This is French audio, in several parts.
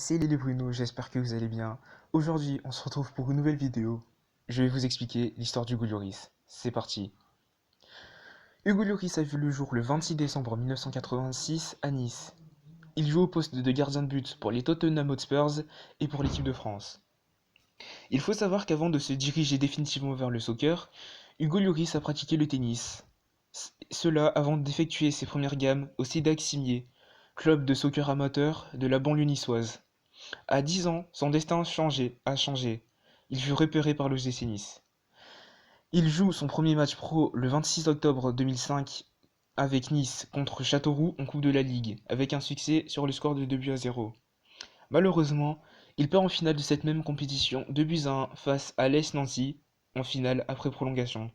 c'est Lily Bruno, j'espère que vous allez bien. Aujourd'hui, on se retrouve pour une nouvelle vidéo. Je vais vous expliquer l'histoire d'Hugo Lloris. C'est parti. Hugo Lloris a vu le jour le 26 décembre 1986 à Nice. Il joue au poste de gardien de but pour les Tottenham Hotspurs et pour l'équipe de France. Il faut savoir qu'avant de se diriger définitivement vers le soccer, Hugo Lloris a pratiqué le tennis. Cela avant d'effectuer ses premières gammes au Sidac Cimier, club de soccer amateur de la banlieue niçoise. À 10 ans, son destin a changé. Il fut repéré par le GC Nice. Il joue son premier match pro le 26 octobre 2005 avec Nice contre Châteauroux en Coupe de la Ligue, avec un succès sur le score de 2-0. Malheureusement, il perd en finale de cette même compétition 2-1 face à l'AS Nancy, en finale après prolongation.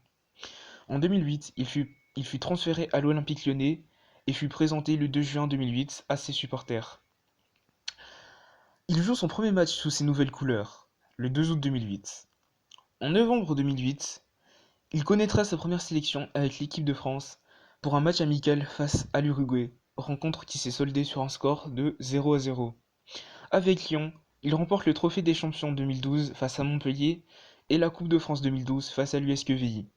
En 2008, il fut transféré à l'Olympique Lyonnais et fut présenté le 2 juin 2008 à ses supporters. Il joue son premier match sous ses nouvelles couleurs, le 2 août 2008. En novembre 2008, il connaîtra sa première sélection avec l'équipe de France pour un match amical face à l'Uruguay, rencontre qui s'est soldée sur un score de 0-0. Avec Lyon, il remporte le Trophée des Champions 2012 face à Montpellier et la Coupe de France 2012 face à l'US Quevilly.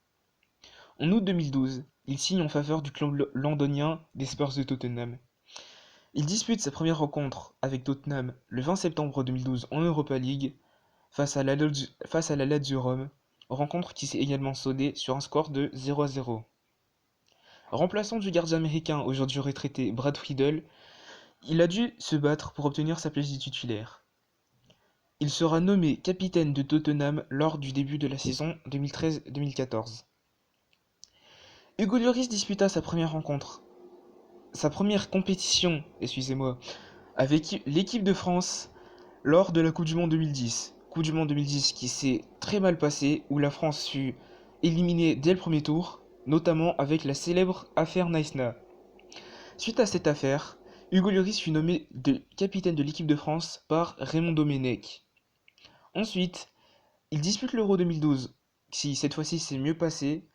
En août 2012, il signe en faveur du club londonien des Spurs de Tottenham. Il dispute sa première rencontre avec Tottenham le 20 septembre 2012 en Europa League face à la Lazio Rome, rencontre qui s'est également soldée sur un score de 0-0. Remplaçant du gardien américain aujourd'hui retraité Brad Friedel, il a dû se battre pour obtenir sa place de titulaire. Il sera nommé capitaine de Tottenham lors du début de la saison 2013-2014. Hugo Lloris disputa sa première compétition, avec l'équipe de France lors de la Coupe du Monde 2010. Coupe du Monde 2010 qui s'est très mal passée, où la France fut éliminée dès le premier tour, notamment avec la célèbre affaire Naïsna. Suite à cette affaire, Hugo Lloris fut nommé capitaine de l'équipe de France par Raymond Domenech. Ensuite, il dispute l'Euro 2012, qui cette fois-ci s'est mieux passé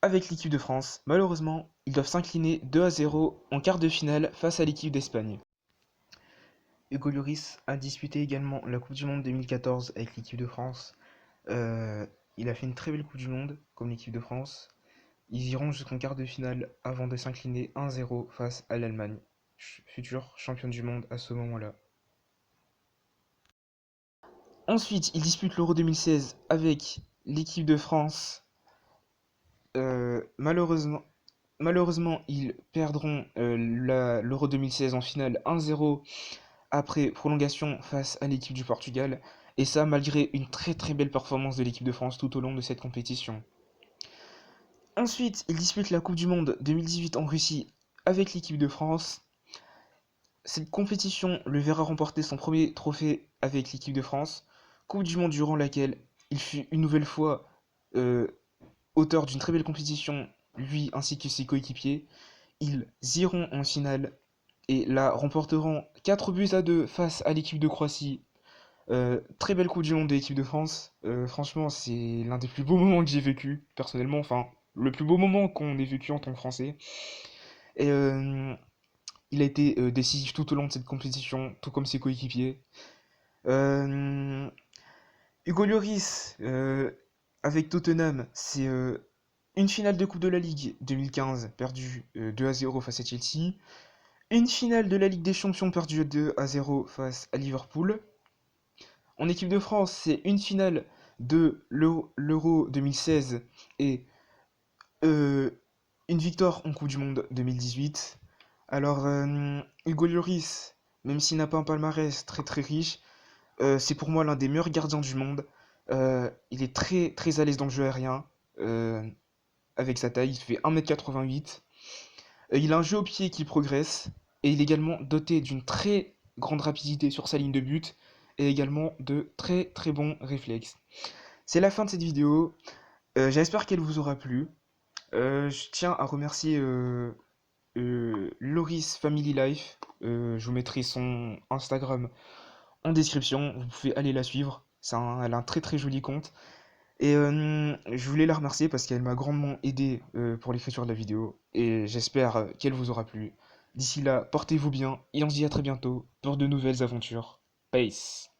avec l'équipe de France. Malheureusement, ils doivent s'incliner 2-0 en quart de finale face à l'équipe d'Espagne. Hugo Lloris a disputé également la Coupe du Monde 2014 avec l'équipe de France. Il a fait une très belle Coupe du Monde comme l'équipe de France. Ils iront jusqu'en quart de finale avant de s'incliner 1-0 face à l'Allemagne, future championne du monde à ce moment-là. Ensuite, il dispute l'Euro 2016 avec l'équipe de France. Malheureusement, ils perdront l'Euro 2016 en finale 1-0 après prolongation face à l'équipe du Portugal, et ça malgré une très très belle performance de l'équipe de France tout au long de cette compétition. Ensuite, il dispute la Coupe du Monde 2018 en Russie avec l'équipe de France. Cette compétition le verra remporter son premier trophée avec l'équipe de France, Coupe du Monde durant laquelle il fut une nouvelle fois auteur d'une très belle compétition, lui ainsi que ses coéquipiers. Ils iront en finale et la remporteront 4-2 face à l'équipe de Croatie. Très belle Coupe du Monde de l'équipe de France. Franchement, c'est l'un des plus beaux moments que j'ai vécu, personnellement. Enfin, le plus beau moment qu'on ait vécu en tant que Français. Et il a été décisif tout au long de cette compétition, tout comme ses coéquipiers. Hugo Lloris, avec Tottenham, c'est une finale de Coupe de la Ligue 2015, perdue 2-0 face à Chelsea. Une finale de la Ligue des Champions, perdue 2-0 face à Liverpool. En équipe de France, c'est une finale de l'Euro 2016 et une victoire en Coupe du Monde 2018. Alors, Hugo Lloris, même s'il n'a pas un palmarès très très riche, c'est pour moi l'un des meilleurs gardiens du monde. Il est très très à l'aise dans le jeu aérien. Avec sa taille, il fait 1m88. Il a un jeu au pied qui progresse. Et il est également doté d'une très grande rapidité sur sa ligne de but. Et également de très très bons réflexes. C'est la fin de cette vidéo. J'espère qu'elle vous aura plu. Je tiens à remercier Loris Family Life. Je vous mettrai son Instagram en description. Vous pouvez aller la suivre. Elle a un très très joli compte. Et je voulais la remercier parce qu'elle m'a grandement aidé pour l'écriture de la vidéo. Et j'espère qu'elle vous aura plu. D'ici là, portez-vous bien et on se dit à très bientôt pour de nouvelles aventures. Peace.